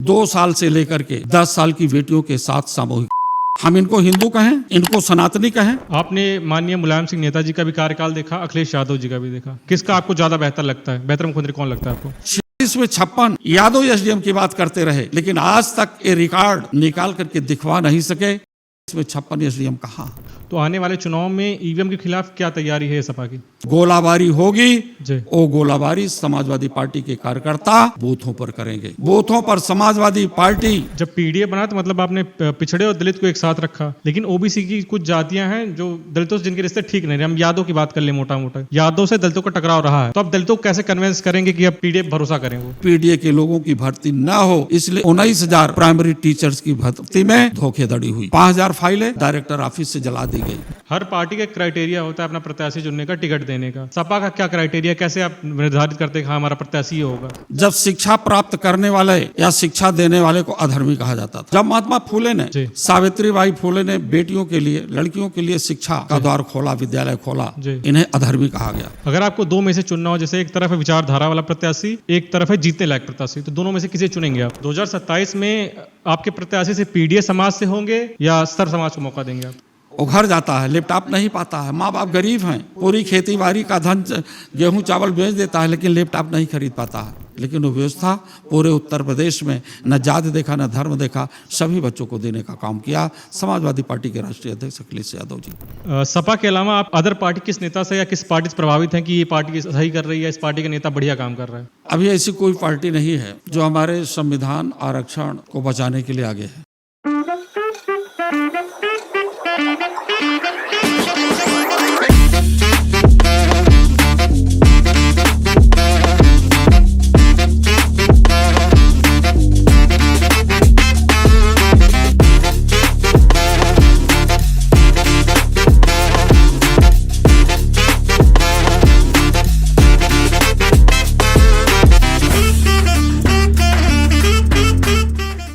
2 साल से लेकर के 10 साल की बेटियों के साथ सामूहिक। हम इनको हिंदू कहें, इनको सनातनी कहें। आपने माननीय मुलायम सिंह नेताजी का भी कार्यकाल देखा, अखिलेश यादव जी का भी देखा, किसका आपको ज्यादा बेहतर लगता है? बेहतर मुख्यमंत्री कौन लगता है आपको? 56 यादव एसडीएम की बात करते रहे, लेकिन आज तक ये रिकॉर्ड निकाल करके दिखवा नहीं सके। इसमें 56 एसडीएम कहाँ? तो आने वाले चुनाव में ईवीएम के खिलाफ क्या तैयारी है सपा की? गोलाबारी होगी जी। वो गोलाबारी समाजवादी पार्टी के कार्यकर्ता बूथों पर करेंगे। बूथों पर समाजवादी पार्टी। जब पीडीए बना तो मतलब आपने पिछड़े और दलित को एक साथ रखा, लेकिन ओबीसी की कुछ जातियां हैं जो दलितों से जिनके रिश्ते ठीक नहीं रहे। हम यादव की बात कर ले, मोटा मोटा यादव से दलितों का टकराव रहा है, तो अब दलितों को कैसे कन्विंस करेंगे कि अब पीडीए भरोसा करें? वो पीडीए के लोगों की भर्ती न हो, इसलिए 19,000 प्राइमरी टीचर्स की भर्ती में धोखेधड़ी हुई। 5,000 फाइलें डायरेक्टर ऑफिस से जला दी गई। हर पार्टी का क्राइटेरिया होता है अपना प्रत्याशी चुनने का, टिकट देने का। सपा का क्या क्राइटेरिया, कैसे आप निर्धारित करते हैं कि हमारा प्रत्याशी ये होगा? जब शिक्षा प्राप्त करने वाले या शिक्षा देने वाले को अधर्मी कहा जाता था। जब महात्मा फूले ने, सावित्रीबाई फूले ने बेटियों के लिए, लड़कियों के लिए शिक्षा का द्वार खोला, विद्यालय खोला, इन्हें अधर्मी कहा गया। अगर आपको 2 में से चुनना हो, जैसे एक तरफ है विचारधारा वाला प्रत्याशी, एक तरफ है जीतने लायक प्रत्याशी, तो दोनों में से किसे चुनेंगे आप? 2027 में आपके प्रत्याशी से पीडीए समाज से होंगे या स्तर समाज को मौका देंगे आप? उघर जाता है, लैपटॉप नहीं पाता है, माँ बाप गरीब हैं, पूरी खेती बाड़ी का धन गेहूं चावल बेच देता है, लेकिन लैपटॉप नहीं खरीद पाता है। लेकिन वो व्यवस्था पूरे उत्तर प्रदेश में न जाति देखा न धर्म देखा, सभी बच्चों को देने का काम किया समाजवादी पार्टी के राष्ट्रीय अध्यक्ष अखिलेश यादव जी। सपा के अलावा आप अदर पार्टी किस नेता से या किस पार्टी से प्रभावित हैं कि ये पार्टी सही कर रही है, इस पार्टी का नेता बढ़िया काम कर रहा है? अभी ऐसी कोई पार्टी नहीं है जो हमारे संविधान आरक्षण को बचाने के लिए आगे है।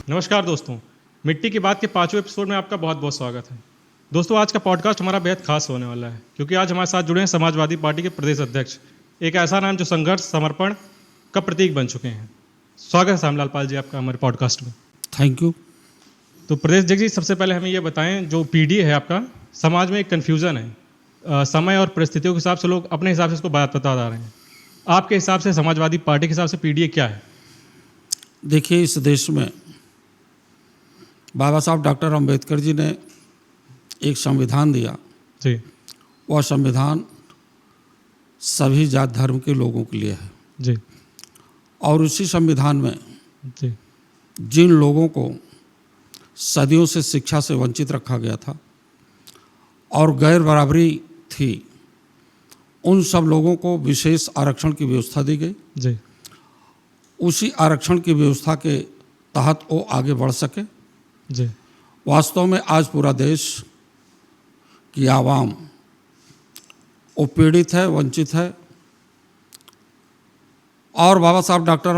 नमस्कार दोस्तों, मिट्टी की बात के 5वें एपिसोड में आपका बहुत बहुत स्वागत है। दोस्तों, आज का पॉडकास्ट हमारा बेहद खास होने वाला है, क्योंकि आज हमारे साथ जुड़े हैं समाजवादी पार्टी के प्रदेश अध्यक्ष, एक ऐसा नाम जो संघर्ष समर्पण का प्रतीक बन चुके हैं। स्वागत है श्यामलाल पाल जी आपका हमारे पॉडकास्ट में। Thank you. तो प्रदेश अध्यक्ष जी, सबसे पहले हमें ये बताएं, जो पीडीए है आपका, समाज में एक कन्फ्यूज़न है, समय और परिस्थितियों के हिसाब से लोग अपने हिसाब से इसको बात बता रहे हैं। आपके हिसाब से, समाजवादी पार्टी के हिसाब से पीडीए क्या है? देखिए, इस देश में बाबा साहब डॉक्टर अम्बेडकर जी ने एक संविधान दिया जी। वह संविधान सभी जात धर्म के लोगों के लिए है जी। और उसी संविधान में जी। जिन लोगों को सदियों से शिक्षा से वंचित रखा गया था और गैर बराबरी थी, उन सब लोगों को विशेष आरक्षण की व्यवस्था दी गई जी। उसी आरक्षण की व्यवस्था के तहत वो आगे बढ़ सके जी। वास्तव में आज पूरा देश की आवाम वो पीड़ित है, वंचित है, और बाबा साहब डॉक्टर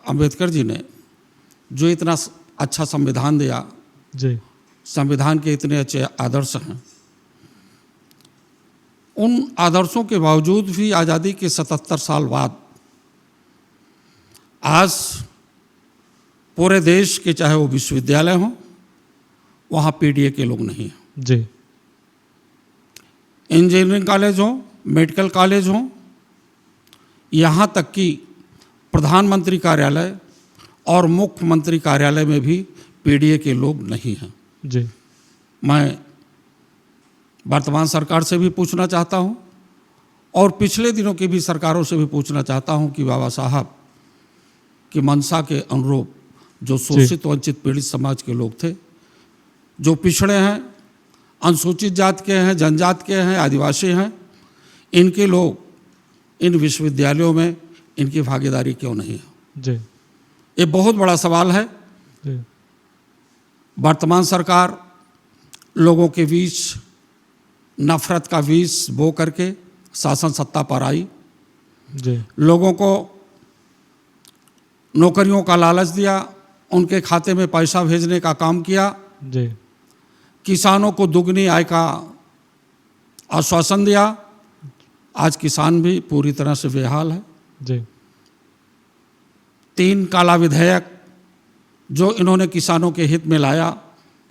अम्बेडकर जी ने जो इतना अच्छा संविधान दिया जी, संविधान के इतने अच्छे आदर्श हैं, उन आदर्शों के बावजूद भी आज़ादी के 77 साल बाद आज पूरे देश के, चाहे वो विश्वविद्यालय हों, वहाँ पीडीए के लोग नहीं हैं। जी। इंजीनियरिंग कॉलेज हो, मेडिकल कॉलेज हो, यहाँ तक कि प्रधानमंत्री कार्यालय और मुख्यमंत्री कार्यालय में भी पीडीए के लोग नहीं हैं। जी। मैं वर्तमान सरकार से भी पूछना चाहता हूँ और पिछले दिनों की भी सरकारों से भी पूछना चाहता हूँ कि बाबा साहब की मंशा के अनुरूप जो शोषित वंचित पीड़ित समाज के लोग थे, जो पिछड़े हैं, अनुसूचित जाति के हैं, जनजाति के हैं, आदिवासी हैं, इनके लोग इन विश्वविद्यालयों में इनकी भागीदारी क्यों नहीं है? जी। ये बहुत बड़ा सवाल है। जी। वर्तमान सरकार लोगों के बीच नफरत का विष बो करके शासन सत्ता पर आई। जी। लोगों को नौकरियों का लालच दिया, उनके खाते में पैसा भेजने का काम किया। जी। किसानों को दुगनी आय का आश्वासन दिया। आज किसान भी पूरी तरह से बेहाल है। जी। 3 काला विधेयक जो इन्होंने किसानों के हित में लाया,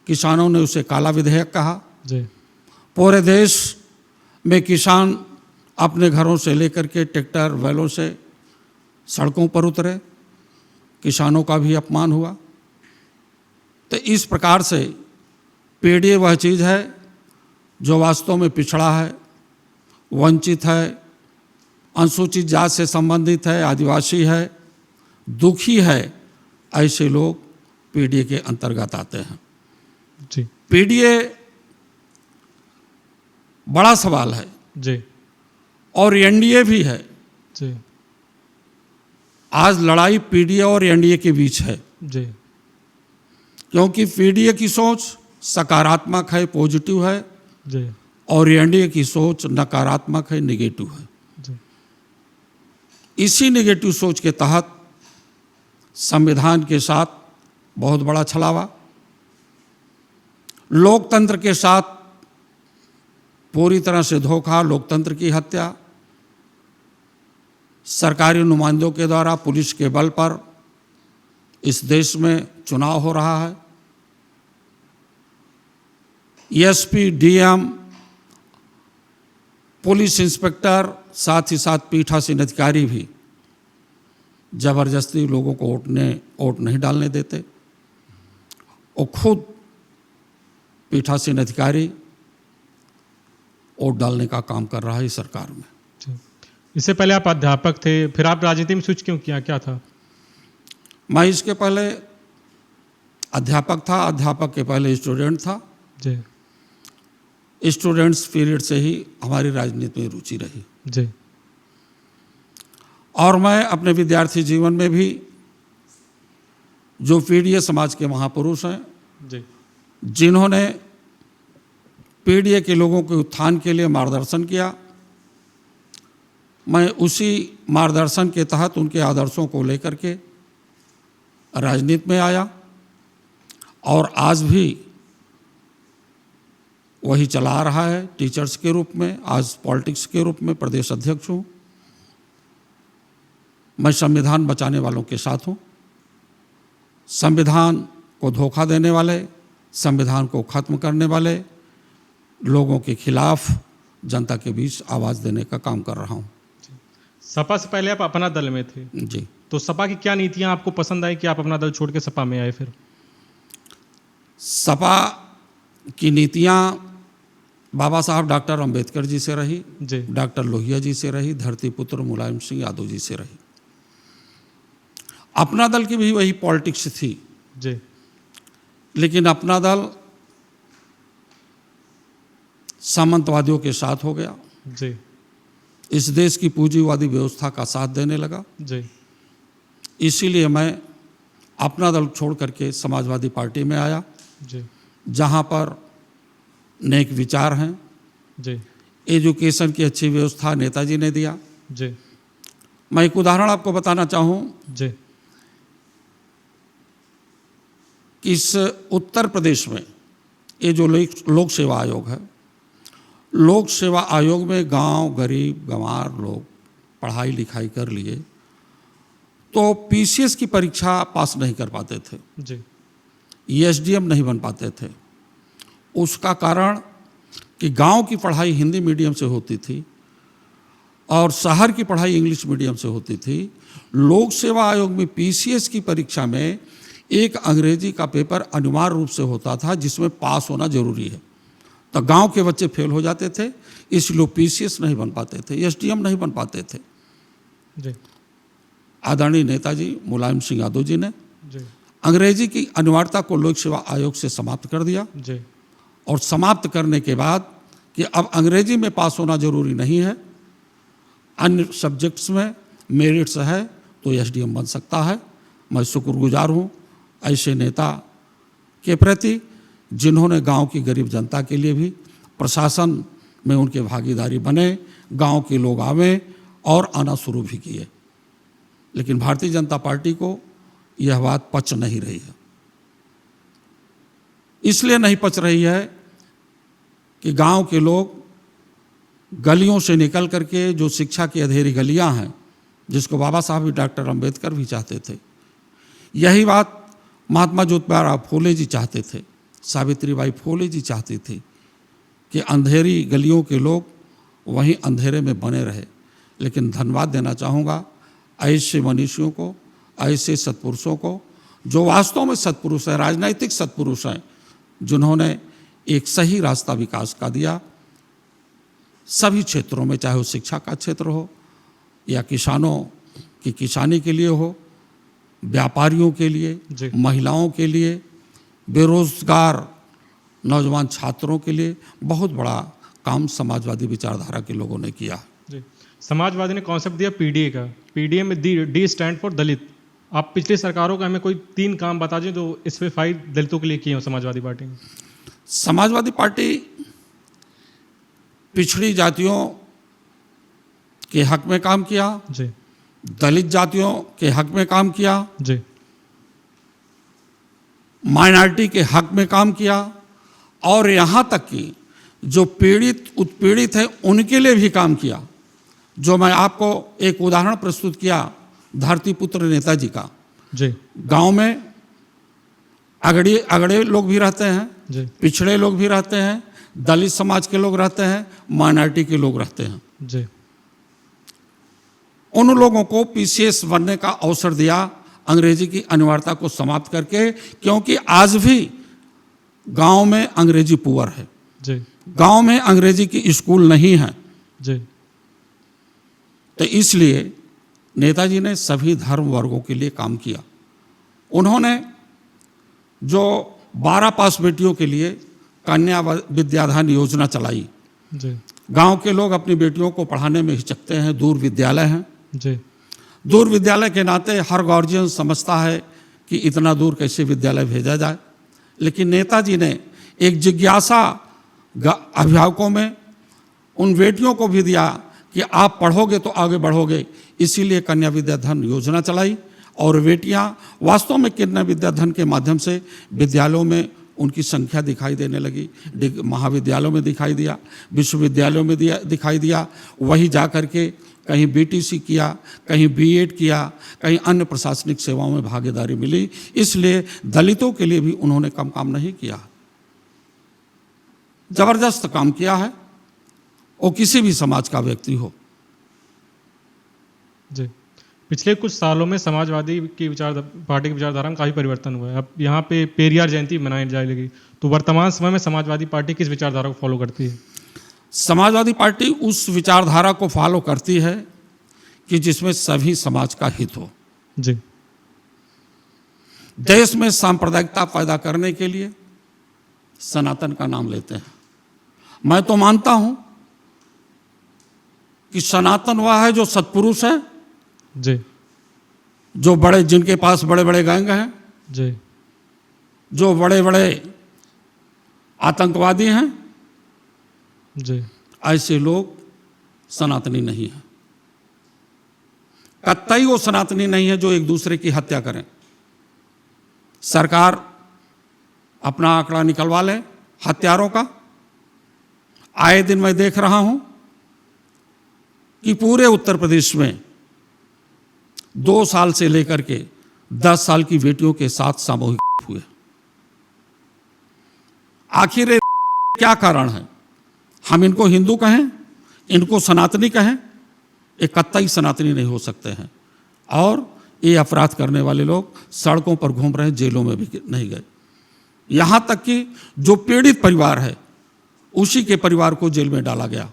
किसानों ने उसे काला विधेयक कहा। जी पूरे देश में किसान अपने घरों से लेकर के ट्रैक्टर बैलों से सड़कों पर उतरे, किसानों का भी अपमान हुआ। तो इस प्रकार से पीडीए वह चीज़ है जो वास्तव में पिछड़ा है, वंचित है, अनुसूचित जाति से संबंधित है, आदिवासी है, दुखी है, ऐसे लोग पीडीए के अंतर्गत आते हैं। जी पीडीए बड़ा सवाल है जी और एनडीए भी है। जी आज लड़ाई पीडीए और एनडीए के बीच है, जी क्योंकि पीडीए की सोच सकारात्मक है, पॉजिटिव है, जी और एनडीए की सोच नकारात्मक है, निगेटिव है। जी इसी निगेटिव सोच के तहत संविधान के साथ बहुत बड़ा छलावा, लोकतंत्र के साथ पूरी तरह से धोखा, लोकतंत्र की हत्या, सरकारी नुमाइंदों के द्वारा पुलिस के बल पर इस देश में चुनाव हो रहा है। एसपी, डीएम, पुलिस इंस्पेक्टर, साथ ही साथ पीठासीन अधिकारी भी जबरदस्ती लोगों को वोट नहीं डालने देते। और खुद पीठासीन अधिकारी वोट डालने का काम कर रहा है इस सरकार में। जी। इससे पहले आप अध्यापक थे, फिर आप राजनीति में स्विच क्यों किया, क्या था? मैं इसके पहले अध्यापक था, अध्यापक के पहले स्टूडेंट था। जी स्टूडेंट्स पीरियड से ही हमारी राजनीति में रुचि रही। जी और मैं अपने विद्यार्थी जीवन में भी जो पीडीए समाज के महापुरुष हैं, जी जिन्होंने पीडीए के लोगों के उत्थान के लिए मार्गदर्शन किया, मैं उसी मार्गदर्शन के तहत उनके आदर्शों को लेकर के राजनीति में आया और आज भी वही चला रहा है। टीचर्स के रूप में, आज पॉलिटिक्स के रूप में प्रदेश अध्यक्ष हूँ। मैं संविधान बचाने वालों के साथ हूँ। संविधान को धोखा देने वाले, संविधान को खत्म करने वाले लोगों के खिलाफ जनता के बीच आवाज़ देने का काम कर रहा हूँ। सपा से पहले आप अपना दल में थे, जी। तो सपा की क्या नीतियां आपको पसंद आई कि आप अपना दल छोड़ के सपा में आए? फिर सपा की नीतियाँ बाबा साहब डॉक्टर अंबेडकर जी से रही, जी डॉक्टर लोहिया जी से रही, धरतीपुत्र मुलायम सिंह यादव जी से रही। अपना दल की भी वही पॉलिटिक्स थी, जी लेकिन अपना दल सामंतवादियों के साथ हो गया, जी इस देश की पूंजीवादी व्यवस्था का साथ देने लगा। जी इसीलिए मैं अपना दल छोड़ करके समाजवादी पार्टी में आया, जी जहाँ पर नेक विचार हैं, जी एजुकेशन की अच्छी व्यवस्था नेताजी ने दिया। जी मैं एक उदाहरण आपको बताना चाहूँ जी कि इस उत्तर प्रदेश में ये जो लोक सेवा आयोग है, लोक सेवा आयोग में गांव गरीब गंवार लोग पढ़ाई लिखाई कर लिए तो पीसीएस की परीक्षा पास नहीं कर पाते थे, जी एसडीएम नहीं बन पाते थे। उसका कारण कि गांव की पढ़ाई हिंदी मीडियम से होती थी और शहर की पढ़ाई इंग्लिश मीडियम से होती थी। लोक सेवा आयोग में पीसीएस की परीक्षा में एक अंग्रेजी का पेपर अनिवार्य रूप से होता था जिसमें पास होना जरूरी है, तो गांव के बच्चे फेल हो जाते थे, इसलिए लोग पीसीएस नहीं बन पाते थे, एसडीएम नहीं बन पाते थे। जी आदरणीय नेताजी मुलायम सिंह यादव जी ने जी अंग्रेजी की अनिवार्यता को लोक सेवा आयोग से समाप्त कर दिया जी और समाप्त करने के बाद कि अब अंग्रेजी में पास होना जरूरी नहीं है, अन्य सब्जेक्ट्स में मेरिट्स है तो एसडीएम बन सकता है। मैं शुक्रगुजार हूँ ऐसे नेता के प्रति जिन्होंने गांव की गरीब जनता के लिए भी प्रशासन में उनके भागीदारी बने, गांव के लोग आवे और आना शुरू भी किए। लेकिन भारतीय जनता पार्टी को यह बात पच नहीं रही है। इसलिए नहीं पच रही है कि गांव के लोग गलियों से निकल करके जो शिक्षा की अंधेरी गलियां हैं, जिसको बाबा साहब डॉक्टर अंबेडकर भी चाहते थे, यही बात महात्मा ज्योतिबा फूले जी चाहते थे, सावित्रीबाई फूले जी चाहती थी कि अंधेरी गलियों के लोग वहीं अंधेरे में बने रहे। लेकिन धन्यवाद देना चाहूँगा ऐसे मनीषियों को, ऐसे सत्पुरुषों को जो वास्तव में सत्पुरुष हैं, राजनैतिक सत्पुरुष हैं, जिन्होंने एक सही रास्ता विकास का दिया सभी क्षेत्रों में, चाहे वो शिक्षा का क्षेत्र हो या किसानों की किसानी के लिए हो, व्यापारियों के लिए, महिलाओं के लिए, बेरोजगार नौजवान छात्रों के लिए बहुत बड़ा काम समाजवादी विचारधारा के लोगों ने किया। जी, समाजवादी ने कॉन्सेप्ट दिया पीडीए का। पीडीए में डी स्टैंड फॉर दलित। आप पिछली सरकारों का हमें कोई 3 काम बता दें जो स्पेसिफाइड दलितों के लिए किए हो समाजवादी पार्टी ने। समाजवादी पार्टी पिछड़ी जातियों के हक में काम किया जी, दलित जातियों के हक में काम किया जी, माइनॉरिटी के हक में काम किया और यहाँ तक कि जो पीड़ित उत्पीड़ित है उनके लिए भी काम किया। जो मैं आपको एक उदाहरण प्रस्तुत किया धरतीपुत्र नेताजी का। जी, गांव में अगड़े लोग भी रहते हैं जी, पिछड़े लोग भी रहते हैं, दलित समाज के लोग रहते हैं, माइनॉरिटी के लोग रहते हैं। जी, उन लोगों को पीसीएस बनने का अवसर दिया अंग्रेजी की अनिवार्यता को समाप्त करके, क्योंकि आज भी गांव में अंग्रेजी पुअर है, जी, गांव में अंग्रेजी की स्कूल नहीं है। जी, तो इसलिए नेताजी ने सभी धर्म वर्गों के लिए काम किया। उन्होंने जो 12 पास बेटियों के लिए कन्या विद्याधन योजना चलाई। जी, गांव के लोग अपनी बेटियों को पढ़ाने में हिचकते हैं, दूर विद्यालय हैं। जी, दूर विद्यालय के नाते हर गार्जियन समझता है कि इतना दूर कैसे विद्यालय भेजा जाए, लेकिन नेताजी ने एक जिज्ञासा अभिभावकों में उन बेटियों को भी दिया कि आप पढ़ोगे तो आगे बढ़ोगे, इसीलिए कन्या विद्याधन योजना चलाई। और बेटियां वास्तव में कन्या विद्याधन के माध्यम से विद्यालयों में उनकी संख्या दिखाई देने लगी, महाविद्यालयों में दिखाई दिया, विश्वविद्यालयों में दिखाई दिया। वही जा कर के कहीं बीटीसी किया, कहीं बीएड किया, कहीं अन्य प्रशासनिक सेवाओं में भागीदारी मिली। इसलिए दलितों के लिए भी उन्होंने कम काम नहीं किया, जबरदस्त काम किया है, वो किसी भी समाज का व्यक्ति हो। जी, पिछले कुछ सालों में समाजवादी की पार्टी की विचारधारा में काफ़ी परिवर्तन हुआ है। अब यहाँ पे पेरियार जयंती मनाई जाने लगी, तो वर्तमान समय में समाजवादी पार्टी किस विचारधारा को फॉलो करती है? समाजवादी पार्टी उस विचारधारा को फॉलो करती है कि जिसमें सभी समाज का हित हो। जी, देश में सांप्रदायिकता पैदा करने के लिए सनातन का नाम लेते हैं। मैं तो मानता हूं कि सनातन वह है जो सत्पुरुष है, जी, जो जिनके पास बड़े बड़े गैंग हैं, जी, जो बड़े बड़े आतंकवादी हैं, जी, ऐसे लोग सनातनी नहीं हैं। कतई वो सनातनी नहीं है जो एक दूसरे की हत्या करें। सरकार अपना आंकड़ा निकलवा ले हत्यारों का। आए दिन मैं देख रहा हूं कि पूरे उत्तर प्रदेश में 2 साल से लेकर के 10 साल की बेटियों के साथ सामूहिक हुए। आखिर क्या कारण है? हम इनको हिंदू कहें, इनको सनातनी कहें, ये कतई सनातनी नहीं हो सकते हैं। और ये अपराध करने वाले लोग सड़कों पर घूम रहे हैं, जेलों में भी नहीं गए। यहाँ तक कि जो पीड़ित परिवार है उसी के परिवार को जेल में डाला गया।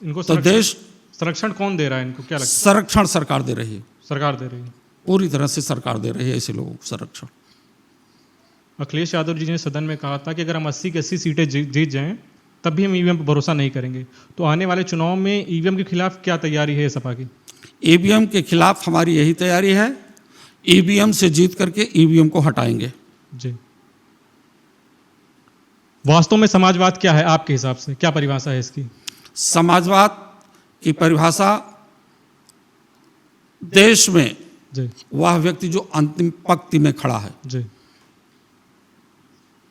इनको तो देश संरक्षण कौन दे रहा है? इनको क्या लगता है? संरक्षण सरकार दे रही है, सरकार दे रही है, पूरी तरह से सरकार दे रही है ऐसे लोगों को संरक्षण। अखिलेश यादव जी ने सदन में कहा था कि अगर हम 80 की 80 सीटें जीत जाएं तब भी हम ईवीएम पर भरोसा नहीं करेंगे। तो आने वाले चुनाव में ईवीएम के खिलाफ क्या तैयारी है सपा की? ईवीएम के खिलाफ हमारी यही तैयारी है, ईवीएम से जीत करके ईवीएम को हटाएंगे। जी, वास्तव में समाजवाद क्या है आपके हिसाब से? क्या परिभाषा है इसकी? समाजवाद की परिभाषा देश में जी, वह व्यक्ति जो अंतिम पंक्ति में खड़ा है जी,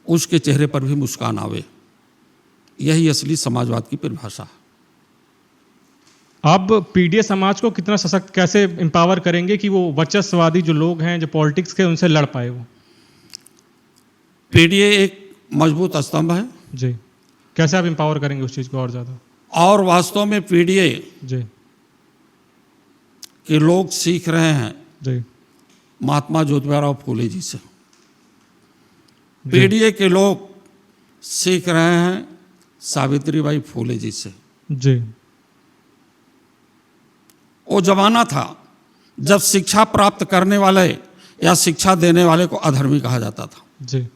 उसके चेहरे पर भी मुस्कान आवे, यही असली समाजवाद की परिभाषा है। आप पीडीए समाज को कितना सशक्त कैसे एम्पावर करेंगे कि वो वर्चस्ववादी जो लोग हैं जो पॉलिटिक्स के उनसे लड़ पाए वो? पीडीए एक मजबूत स्तंभ है जी, कैसे आप एम्पावर करेंगे उस चीज़ को और ज़्यादा? और वास्तव में पीडीए जी के लोग सीख रहे हैं जी महात्मा ज्योतिबा फूले जी से। पीडीए के लोग सीख रहे हैं सावित्रीबाई फूले जी से। जी वो जमाना था जब शिक्षा प्राप्त करने वाले या शिक्षा देने वाले को अधर्मी कहा जाता था। जी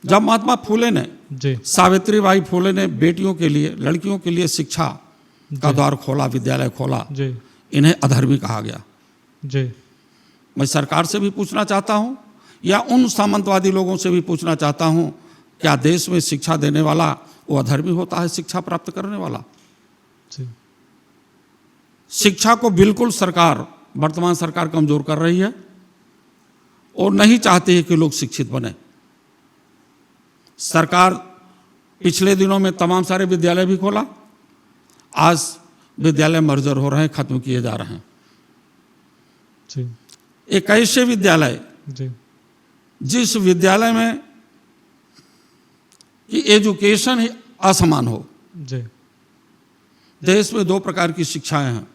जब महात्मा फूले ने जी सावित्रीबाई फूले ने बेटियों के लिए लड़कियों के लिए शिक्षा का द्वार खोला, विद्यालय खोला, जी इन्हें अधर्मी कहा गया। जी मैं सरकार से भी पूछना चाहता हूं या उन सामंतवादी लोगों से भी पूछना चाहता हूं, क्या देश में शिक्षा देने वाला वो अधर्मी होता है शिक्षा प्राप्त करने वाला? जी शिक्षा को बिल्कुल सरकार, वर्तमान सरकार कमजोर कर रही है और नहीं चाहती है कि लोग शिक्षित बने। सरकार पिछले दिनों में तमाम सारे विद्यालय भी खोला, आज विद्यालय मर्जर हो रहे हैं, खत्म किए जा रहे हैं। जी एक ऐसे विद्यालय जी जिस विद्यालय में कि एजुकेशन ही असमान हो। जी देश में दो प्रकार की शिक्षाएं हैं।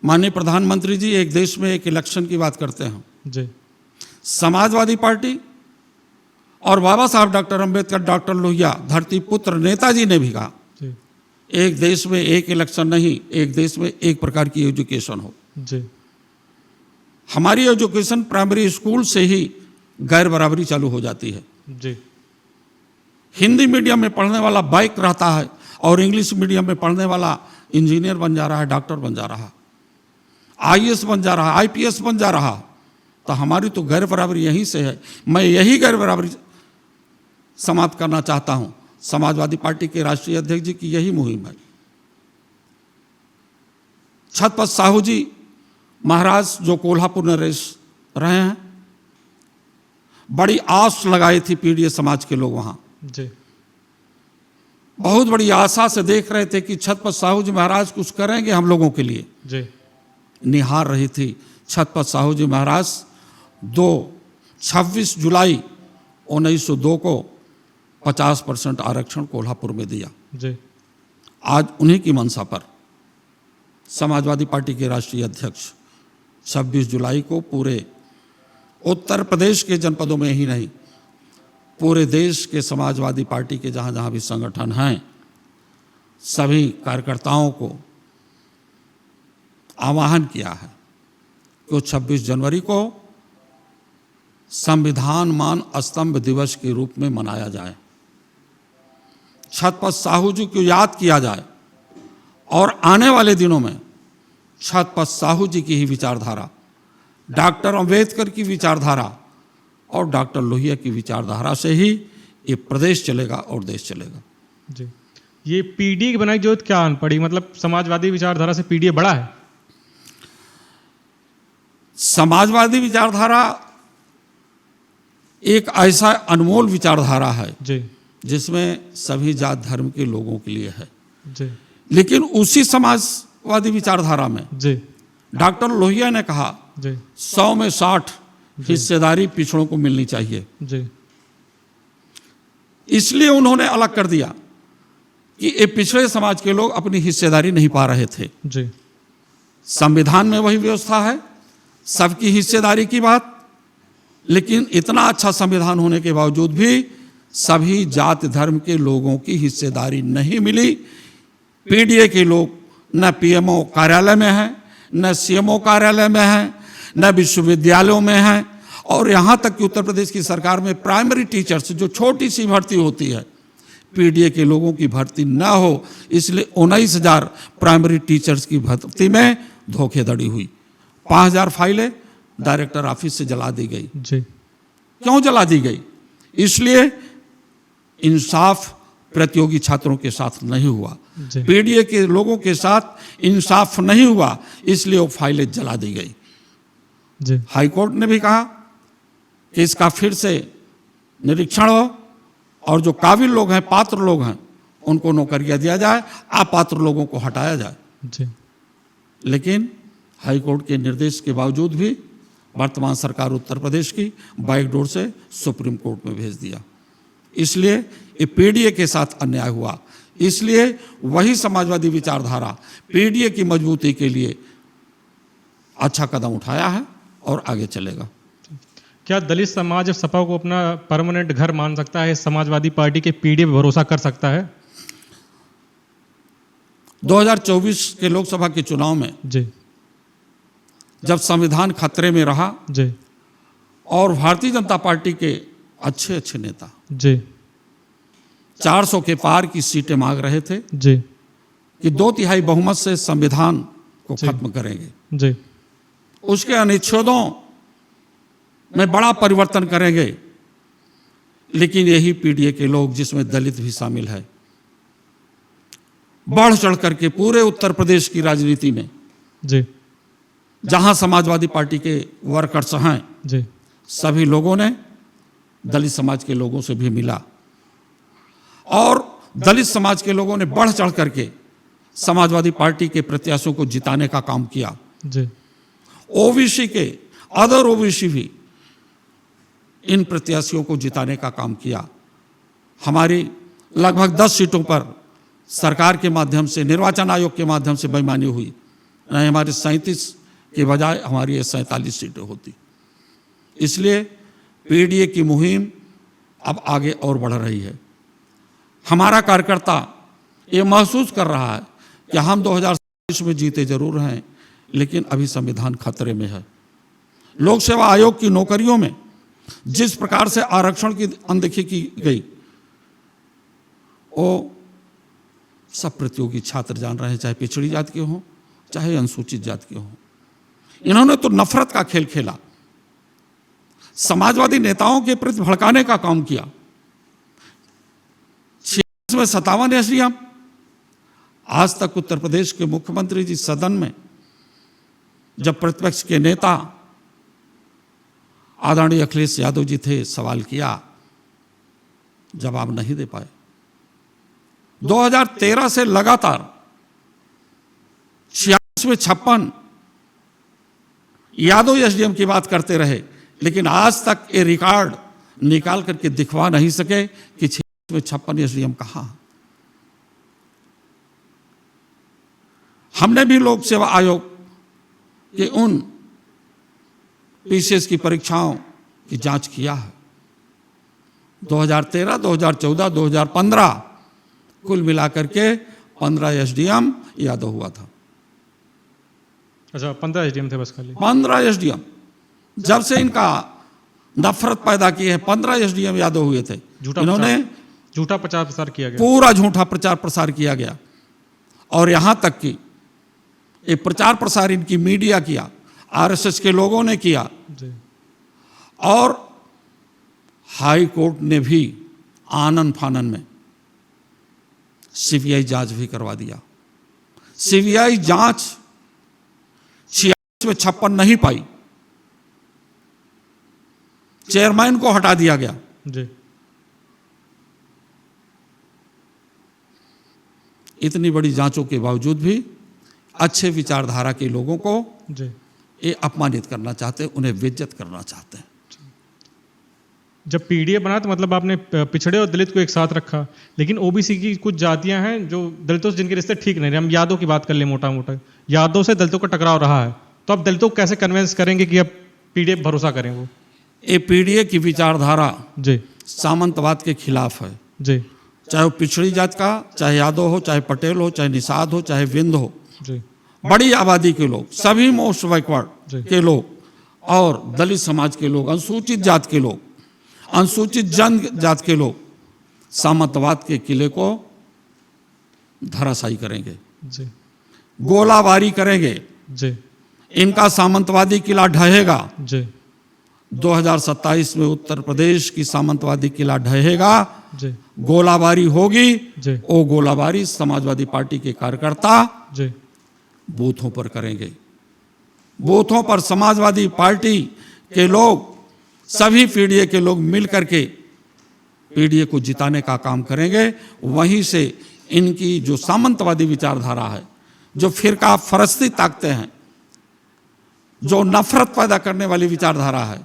माननीय प्रधानमंत्री जी एक देश में एक इलेक्शन की बात करते हैं। जी समाजवादी पार्टी और बाबा साहब डॉक्टर अंबेडकर, डॉक्टर लोहिया, धरती पुत्र नेताजी ने भी कहा जी एक देश में एक इलेक्शन नहीं, एक देश में एक प्रकार की एजुकेशन हो। जी हमारी एजुकेशन प्राइमरी स्कूल से ही गैर बराबरी चालू हो जाती है। जी हिंदी मीडियम में पढ़ने वाला बाइक रहता है और इंग्लिश मीडियम में पढ़ने वाला इंजीनियर बन जा रहा है, डॉक्टर बन जा रहा है, आईएएस बन जा रहा है, आईपीएस बन जा रहा। तो हमारी तो गैर बराबरी यहीं से है। मैं यही गैर बराबरी समाप्त करना चाहता हूं। समाजवादी पार्टी के राष्ट्रीय अध्यक्ष जी की यही मुहिम है। छत्रपति साहू जी महाराज जो कोल्हापुर में रहे हैं, बड़ी आस लगाई थी पीडीए समाज के लोग वहां। जी बहुत बड़ी आशा से देख रहे थे कि छत्रपति साहू जी महाराज कुछ करेंगे हम लोगों के लिए। जी निहार रही थी। छत्रपति साहू जी महाराज 26 जुलाई 1902 को 50% आरक्षण कोल्हापुर में दिया। जी आज उन्हीं की मंशा पर समाजवादी पार्टी के राष्ट्रीय अध्यक्ष 26 जुलाई को पूरे उत्तर प्रदेश के जनपदों में ही नहीं, पूरे देश के समाजवादी पार्टी के जहाँ जहाँ भी संगठन हैं, सभी कार्यकर्ताओं को आह्वान किया है कि 26 जनवरी को संविधान मान स्तंभ दिवस के रूप में मनाया जाए। छत्रपति साहू जी को याद किया जाए और आने वाले दिनों में छत्रपति साहू जी की ही विचारधारा, डॉक्टर अंबेडकर की विचारधारा और डॉक्टर लोहिया की विचारधारा से ही ये प्रदेश चलेगा और देश चलेगा। जी ये पीडीए की बनाई जरूरत क्या आन पड़ी? मतलब समाजवादी विचारधारा से पीडीए बड़ा है? समाजवादी विचारधारा एक ऐसा अनमोल विचारधारा है जी जिसमें सभी जात धर्म के लोगों के लिए है। जी लेकिन उसी समाजवादी विचारधारा में जी डॉक्टर लोहिया ने कहा जी 100 में 60 हिस्सेदारी पिछड़ों को मिलनी चाहिए। जी इसलिए उन्होंने अलग कर दिया कि ये पिछड़े समाज के लोग अपनी हिस्सेदारी नहीं पा रहे थे। जी संविधान में वही व्यवस्था है, सबकी हिस्सेदारी की बात, लेकिन इतना अच्छा संविधान होने के बावजूद भी सभी जाति धर्म के लोगों की हिस्सेदारी नहीं मिली। पीडीए के लोग न पीएमओ कार्यालय में हैं, न सीएमओ कार्यालय में हैं, न विश्वविद्यालयों में हैं, और यहाँ तक कि उत्तर प्रदेश की सरकार में प्राइमरी टीचर्स जो छोटी सी भर्ती होती है, पीडीए के लोगों की भर्ती न हो, इसलिए 19,000 प्राइमरी टीचर्स की भर्ती में धोखेधड़ी हुई। 5,000 फाइलें डायरेक्टर ऑफिस से जला दी गई। जी क्यों जला दी गई? इसलिए इंसाफ प्रतियोगी छात्रों के साथ नहीं हुआ, जी पीडीए के लोगों के साथ इंसाफ नहीं हुआ, इसलिए वो फाइलें जला दी गई। जी हाईकोर्ट ने भी कहा कि इसका फिर से निरीक्षण हो और जो काबिल लोग हैं, पात्र लोग हैं, उनको नौकरियां दिया जाए, अपात्र लोगों को हटाया जाए। जी लेकिन हाईकोर्ट के निर्देश के बावजूद भी वर्तमान सरकार उत्तर प्रदेश की बाइकडोर से सुप्रीम कोर्ट में भेज दिया। इसलिए ये पीडीए के साथ अन्याय हुआ। इसलिए वही समाजवादी विचारधारा पीडीए की मजबूती के लिए अच्छा कदम उठाया है और आगे चलेगा। क्या दलित समाज सपा को अपना परमानेंट घर मान सकता है? समाजवादी पार्टी के पीडीए पे भरोसा कर सकता है? 2024 के लोकसभा के चुनाव में जी जब संविधान खतरे में रहा जी और भारतीय जनता पार्टी के अच्छे अच्छे नेता जी 400 के पार की सीटें मांग रहे थे जी कि 2/3 बहुमत से संविधान को खत्म करेंगे, जी उसके अनुच्छेदों में बड़ा परिवर्तन करेंगे, लेकिन यही पीडीए के लोग, जिसमें दलित भी शामिल है, बढ़ चढ़ करके पूरे उत्तर प्रदेश की राजनीति में जी जहां समाजवादी पार्टी के वर्कर्स हैं, जी सभी लोगों ने दलित समाज के लोगों से भी मिला और दलित समाज के लोगों ने बढ़ चढ़ करके समाजवादी पार्टी के प्रत्याशियों को जिताने का काम किया। जी ओबीसी के अदर ओबीसी भी इन प्रत्याशियों को जिताने का काम किया। हमारी लगभग 10 सीटों पर सरकार के माध्यम से, निर्वाचन आयोग के माध्यम से बेईमानी हुई। नहीं, हमारे 37 के बजाय हमारी ये 47 सीटें होती। इसलिए पीडीए की मुहिम अब आगे और बढ़ रही है। हमारा कार्यकर्ता ये महसूस कर रहा है कि हम 2027 में जीते जरूर हैं, लेकिन अभी संविधान खतरे में है। लोक सेवा आयोग की नौकरियों में जिस प्रकार से आरक्षण की अनदेखी की गई, वो सब प्रतियोगी छात्र जान रहे हैं, चाहे पिछड़ी जाति के हों चाहे अनुसूचित जाति के हों। इन्होंने तो नफरत का खेल खेला, समाजवादी नेताओं के प्रति भड़काने का काम किया। 56 में 57 एसडीएम, आज तक उत्तर प्रदेश के मुख्यमंत्री जी सदन में जब प्रतिपक्ष के नेता आदरणीय अखिलेश यादव जी थे, सवाल किया, जवाब नहीं दे पाए। 2013 से लगातार 46 में 56 यादव एसडीएम की बात करते रहे, लेकिन आज तक ये रिकॉर्ड निकाल करके दिखवा नहीं सके कि 56 में 56 एसडीएम कहां। हमने भी लोक सेवा आयोग के उन पीसीएस की परीक्षाओं की जांच किया है। 2013, 2014, 2015 कुल मिलाकर के 15 एसडीएम यादव हुआ था। अच्छा, 15 एसडीएम थे बस खाली? 15 एसडीएम। जब से इनका नफरत पैदा की है, 15 एसडीएम यादव हुए थे। इन्होंने झूठा प्रचार प्रसार किया गया, पूरा झूठा प्रचार प्रसार किया गया, और यहां तक कि ये प्रचार प्रसार इनकी मीडिया किया, आरएसएस के लोगों ने किया जी। और हाई कोर्ट ने भी आनन फानन में सीबीआई जांच भी करवा दिया। सीबीआई जांच 46 में 56 नहीं पाई, चेयरमैन को हटा दिया गया जी। इतनी बड़ी जांचों के बावजूद भी अच्छे विचारधारा के लोगों को जी ये अपमानित करना चाहते हैं, उन्हें बेइज्जत करना चाहते हैं। जब पीडीए बना तो मतलब आपने पिछड़े और दलित को एक साथ रखा, लेकिन ओबीसी की कुछ जातियां हैं जो दलितों से जिनके रिश्ते ठीक नहीं रहे। हम यादव की बात कर ले, मोटा मोटा यादव से दलितों का टकराव रहा है, तो अब दलितों को कैसे कन्विंस करेंगे कि अब पीडीए पर भरोसा करें? वो ये पीडीए की विचारधारा जी सामंतवाद के खिलाफ है। जी चाहे वो पिछड़ी जात का, चाहे यादव हो, चाहे पटेल हो, चाहे निषाद हो, चाहे विंद हो, जी बड़ी आबादी के लोग, सभी मोस्ट जी। बैकवर्ड के लोग और दलित समाज के लोग, अनुसूचित जात के लोग, अनुसूचित जनजात के लोग सामंतवाद के किले को धराशायी करेंगे, जी गोलाबारी करेंगे। जी इनका सामंतवादी किला ढहेगा। जी 2027 में उत्तर प्रदेश की सामंतवादी किला ढहेगा, जी गोलाबारी होगी। जी वो गोलाबारी समाजवादी पार्टी के कार्यकर्ता जी बूथों पर करेंगे। बूथों पर समाजवादी पार्टी के लोग, सभी पीडीए के लोग मिल करके पीडीए को जिताने का काम करेंगे। वहीं से इनकी जो सामंतवादी विचारधारा है, जो फिरका फरस्ती ताकते हैं, जो नफरत पैदा करने वाली विचारधारा है,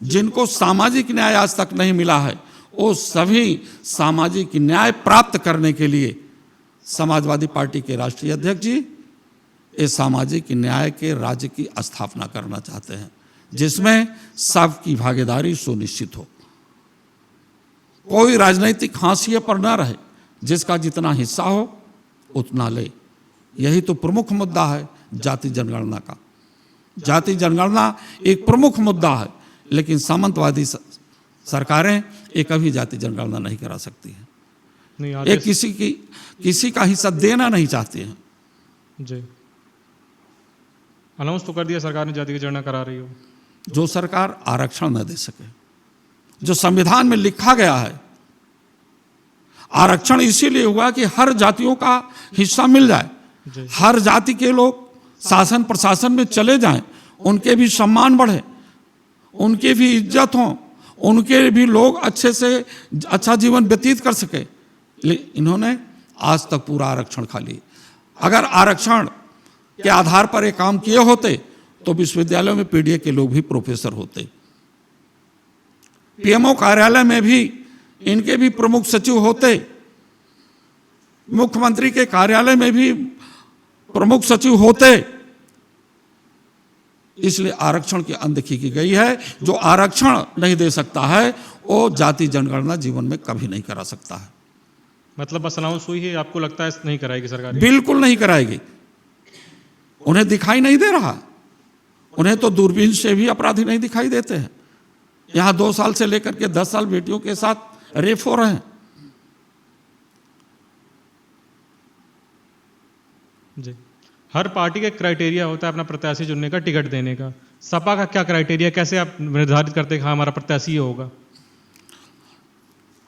जिनको सामाजिक न्याय आज तक नहीं मिला है, वो सभी सामाजिक न्याय प्राप्त करने के लिए समाजवादी पार्टी के राष्ट्रीय अध्यक्ष जी इस सामाजिक न्याय के राज्य की स्थापना करना चाहते हैं, जिसमें सबकी भागीदारी सुनिश्चित हो। कोई राजनीतिक हाशिए पर न रहे, जिसका जितना हिस्सा हो उतना ले। यही तो प्रमुख मुद्दा है जाति जनगणना का। जाति जनगणना एक प्रमुख मुद्दा है, लेकिन सामंतवादी सरकारें ये कभी जाति जनगणना नहीं करा सकती हैं। नहीं, ये किसी का हिस्सा देना नहीं चाहती हैं। जी, अनाउंस तो कर दिया सरकार ने जाति की जनगणना करा रही हो। जो सरकार आरक्षण न दे सके, जो संविधान में लिखा गया है, आरक्षण इसीलिए हुआ कि हर जातियों का हिस्सा मिल जाए, हर जाति के लोग शासन प्रशासन में चले जाएं, उनके भी सम्मान बढ़े, उनकी भी इज्जत हो, उनके भी लोग अच्छे से अच्छा जीवन व्यतीत कर सके। लेकिन इन्होंने आज तक पूरा आरक्षण खा लिया। अगर आरक्षण के आधार पर ये काम किए होते तो विश्वविद्यालयों में पीडीए के लोग भी प्रोफेसर होते, पीएमओ कार्यालय में भी इनके भी प्रमुख सचिव होते, मुख्यमंत्री के कार्यालय में भी प्रमुख सचिव होते। इसलिए आरक्षण की अनदेखी की गई है। जो आरक्षण नहीं दे सकता है वो जाति जनगणना जीवन में कभी नहीं करा सकता है। मतलब बस अनाउंस हुई है, आपको लगता है नहीं कराएगी सरकार? बिल्कुल नहीं कराएगी। उन्हें दिखाई नहीं दे रहा, उन्हें तो दूरबीन से भी अपराधी नहीं दिखाई देते हैं। यहां 2 साल से लेकर के 10 साल बेटियों के साथ रेप हो रहे हैं। जी, हर पार्टी का क्राइटेरिया होता है अपना प्रत्याशी चुनने का, टिकट देने का। सपा का क्या क्राइटेरिया, कैसे आप निर्धारित करते हैं कि हाँ हमारा प्रत्याशी होगा?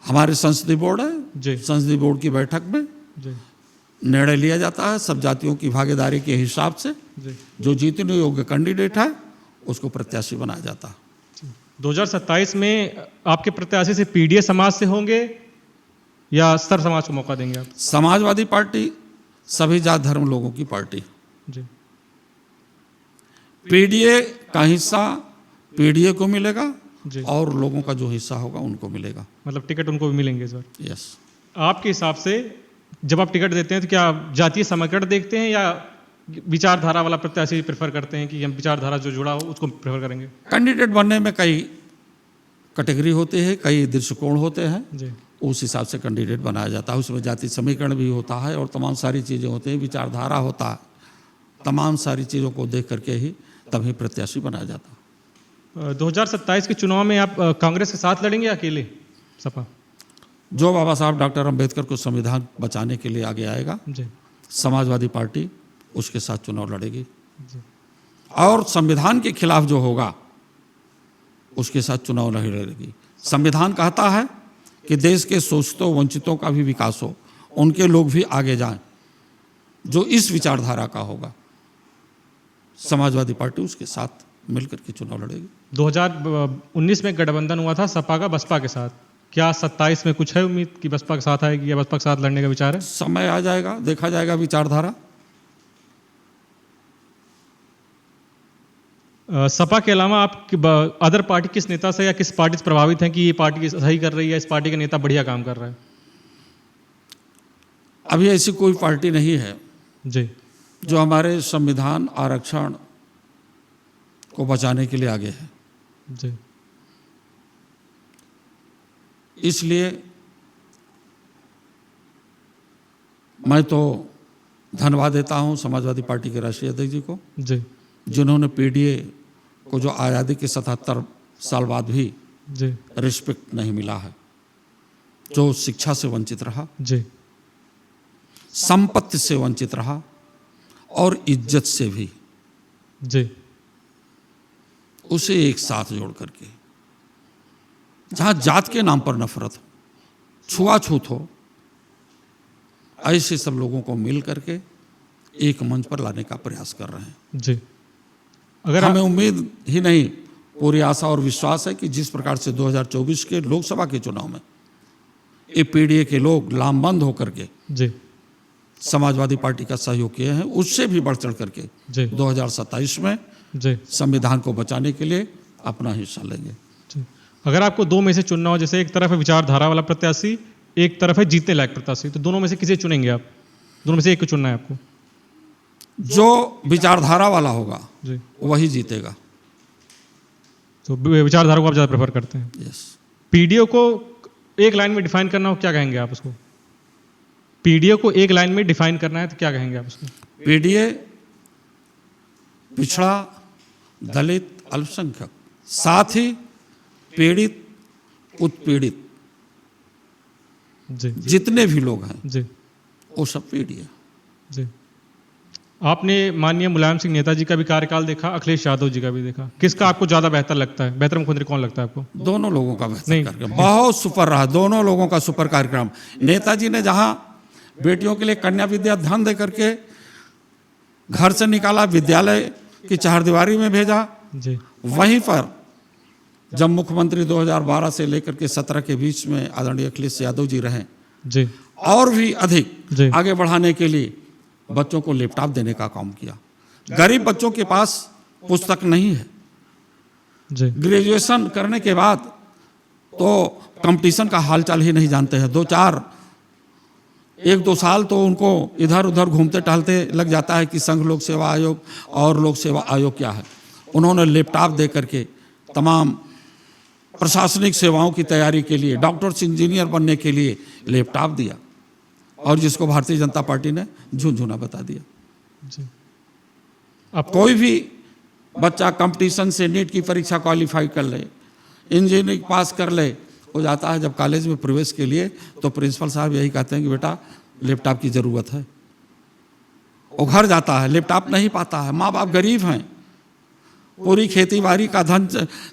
हमारे संसदीय बोर्ड है जी, संसदीय बोर्ड की बैठक में जी, निर्णय लिया जाता है सब जातियों की भागीदारी के हिसाब से। जी। जो जीतने योग्य कैंडिडेट है उसको प्रत्याशी बनाया जाता है। 2027 में आपके प्रत्याशी से पीडीए समाज से होंगे या स्तर समाज को मौका देंगे आप? समाजवादी पार्टी सभी जात धर्म लोगों की पार्टी। जी, पीडीए का हिस्सा पीडीए को मिलेगा जी। और लोगों का जो हिस्सा होगा उनको मिलेगा। मतलब टिकट उनको भी मिलेंगे इस बार? यस। आपके हिसाब से जब आप टिकट देते हैं तो क्या जातीय समीकरण देखते हैं या विचारधारा वाला प्रत्याशी प्रेफर करते हैं कि हम विचारधारा जो जुड़ा हो उसको प्रेफर करेंगे? कैंडिडेट बनने में कई कैटेगरी होते हैं, कई दृष्टिकोण होते हैं, जी, उस हिसाब से कैंडिडेट बनाया जाता है। उसमें जाति समीकरण भी होता है और तमाम सारी चीज़ें होती हैं, विचारधारा होता है, तमाम सारी चीज़ों को देख करके ही तभी प्रत्याशी बनाया जाता है। 2027 के चुनाव में आप कांग्रेस के साथ लड़ेंगे या अकेले सपा? जो बाबा साहब डॉक्टर अम्बेडकर को संविधान बचाने के लिए आगे आएगा, जी, समाजवादी पार्टी उसके साथ चुनाव लड़ेगी। जी, और संविधान के खिलाफ जो होगा उसके साथ चुनाव नहीं लड़ेगी। संविधान कहता है कि देश के शोषितों वंचितों का भी विकास हो, उनके लोग भी आगे जाएं। जो इस विचारधारा का होगा समाजवादी पार्टी उसके साथ मिलकर के चुनाव लड़ेगी। 2019 में गठबंधन हुआ था सपा का बसपा के साथ, क्या 27 में कुछ है उम्मीद कि बसपा के साथ आएगी या बसपा के साथ लड़ने का विचार है? समय आ जाएगा, देखा जाएगा विचारधारा। सपा के अलावा आप अदर पार्टी किस नेता से या किस पार्टी से प्रभावित हैं कि ये पार्टी सही कर रही है, इस पार्टी का नेता बढ़िया काम कर रहा है? अभी ऐसी कोई पार्टी नहीं है जी, जो हमारे संविधान आरक्षण को बचाने के लिए आगे है। जी, इसलिए मैं तो धन्यवाद देता हूं समाजवादी पार्टी के राष्ट्रीय अध्यक्ष जी को, जी, जिन्होंने पीडीए को जो आज़ादी के 77 साल बाद भी जी, रिस्पेक्ट नहीं मिला है, जो शिक्षा से वंचित रहा, जी, संपत्ति से वंचित रहा और इज्जत से भी, जी, उसे एक साथ जोड़ करके, जहां जात के नाम पर नफरत हो, छुआछूत हो, ऐसे सब लोगों को मिल करके एक मंच पर लाने का प्रयास कर रहे हैं। जी। अगर हमें उम्मीद ही नहीं, पूरी आशा और विश्वास है कि जिस प्रकार से 2024 के लोकसभा के चुनाव में ये पीडीए के लोग लामबंद होकर के जी, समाजवादी पार्टी का सहयोग किए हैं, उससे भी बढ़ चढ़ करके जी 2027 में जी संविधान को बचाने के लिए अपना हिस्सा लेंगे। जी। अगर आपको दो में से चुनना हो, जैसे एक तरफ है विचारधारा वाला प्रत्याशी, एक तरफ है जीतने लायक प्रत्याशी, तो दोनों में से किसे चुनेंगे आप? दोनों में से एक को चुनना है आपको। जो विचारधारा वाला होगा जी, वही जीतेगा। तो विचारधारा को आप ज़्यादा प्रेफर करते हैं। यस। पीडीओ को एक लाइन में डिफाइन करना हो, क्या कहेंगे आप उसको? पीडीओ को एक लाइन में डिफाइन करना है तो क्या कहेंगे आप उसको? पीडीए पिछड़ा, दलित, अल्पसंख्यक, साथ ही पीड़ित, उत्पीड़ित जी जितने भी लोग हैं जी वो सब पीडीए। जी। आपने माननीय मुलायम सिंह नेताजी का भी कार्यकाल देखा, अखिलेश यादव जी का भी देखा, किसका आपको ज़्यादा बेहतर लगता है? बेहतर मुख्यमंत्री कौन लगता है आपको? दोनों लोगों का बेहतर नहीं। कार्यक्रम बहुत सुपर रहा, दोनों लोगों का सुपर कार्यक्रम। नेताजी ने जहां बेटियों के लिए कन्या विद्या धन दे करके घर से निकाला, विद्यालय की चारदीवारी में भेजा, जी वहीं पर जब मुख्यमंत्री 2012 से लेकर के 17 के बीच में आदरणीय अखिलेश यादव जी रहे, जी और भी अधिक जी आगे बढ़ाने के लिए बच्चों को लैपटॉप देने का काम किया। गरीब बच्चों के पास पुस्तक नहीं है, जी ग्रेजुएशन करने के बाद तो कंपटीशन का हालचाल ही नहीं जानते हैं। एक दो साल तो उनको इधर उधर घूमते टहलते लग जाता है कि संघ लोक सेवा आयोग और लोक सेवा आयोग क्या है। उन्होंने लैपटॉप दे करके तमाम प्रशासनिक सेवाओं की तैयारी के लिए, डॉक्टर्स, इंजीनियर बनने के लिए लैपटॉप दिया, और जिसको भारतीय जनता पार्टी ने झुनझुना बता दिया। जी। अब कोई भी बच्चा कंपटीशन से नीट की परीक्षा क्वालिफाई कर ले, इंजीनियरिंग पास कर ले, हो जाता है जब कॉलेज में प्रवेश के लिए तो प्रिंसिपल साहब यही कहते हैं कि बेटा लैपटॉप की ज़रूरत है। वो घर जाता है, लैपटॉप नहीं पाता है, माँ बाप गरीब हैं, पूरी खेती बाड़ी का धन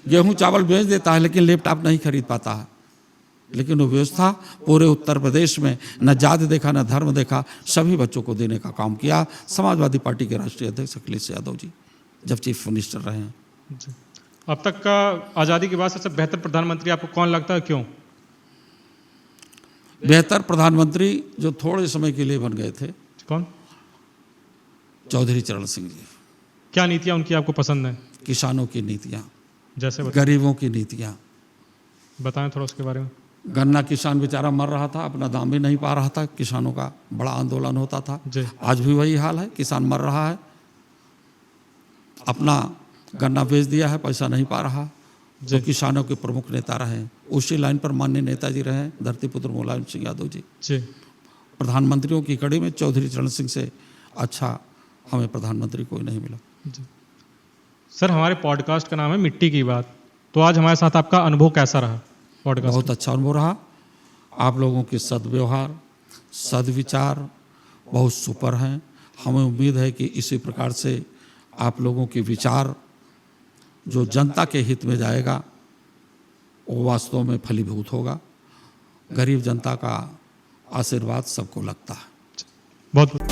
गेहूं चावल बेच देता है, लेकिन लैपटॉप नहीं खरीद पाता है। लेकिन वो व्यवस्था पूरे उत्तर प्रदेश में न जाति देखा न धर्म देखा, सभी बच्चों को देने का काम किया समाजवादी पार्टी के राष्ट्रीय अध्यक्ष अखिलेश यादव जी जब चीफ मिनिस्टर रहे हैं। जी। अब तक का आज़ादी के बाद सबसे बेहतर प्रधानमंत्री आपको कौन लगता है, क्यों? बेहतर प्रधानमंत्री जो थोड़े समय के लिए बन गए थे, कौन? चौधरी चरण सिंह जी। क्या नीतियाँ उनकी आपको पसंद हैं? किसानों की नीतियाँ, जैसे गरीबों की नीतियाँ। बताएं थोड़ा उसके बारे में। गन्ना किसान बेचारा मर रहा था, अपना दाम भी नहीं पा रहा था, किसानों का बड़ा आंदोलन होता था। जी आज भी वही हाल है, किसान मर रहा है, अपना गन्ना बेच दिया है, पैसा नहीं पा रहा। जो किसानों के प्रमुख नेता रहे, उसी लाइन पर माननीय नेताजी रहे धरतीपुत्र मुलायम सिंह यादव जी। जी। प्रधानमंत्रियों की कड़ी में चौधरी चरण सिंह से अच्छा हमें प्रधानमंत्री कोई नहीं मिला। जी। सर, हमारे पॉडकास्ट का नाम है मिट्टी की बात, तो आज हमारे साथ आपका अनुभव कैसा रहा पॉडकास्ट? बहुत अच्छा अनुभव रहा। आप लोगों के सद्व्यवहार, सद्विचार बहुत सुपर हैं। हमें उम्मीद है कि इसी प्रकार से आप लोगों के विचार जो जनता के हित में जाएगा वो वास्तव में फलीभूत होगा। गरीब जनता का आशीर्वाद सबको लगता है। बहुत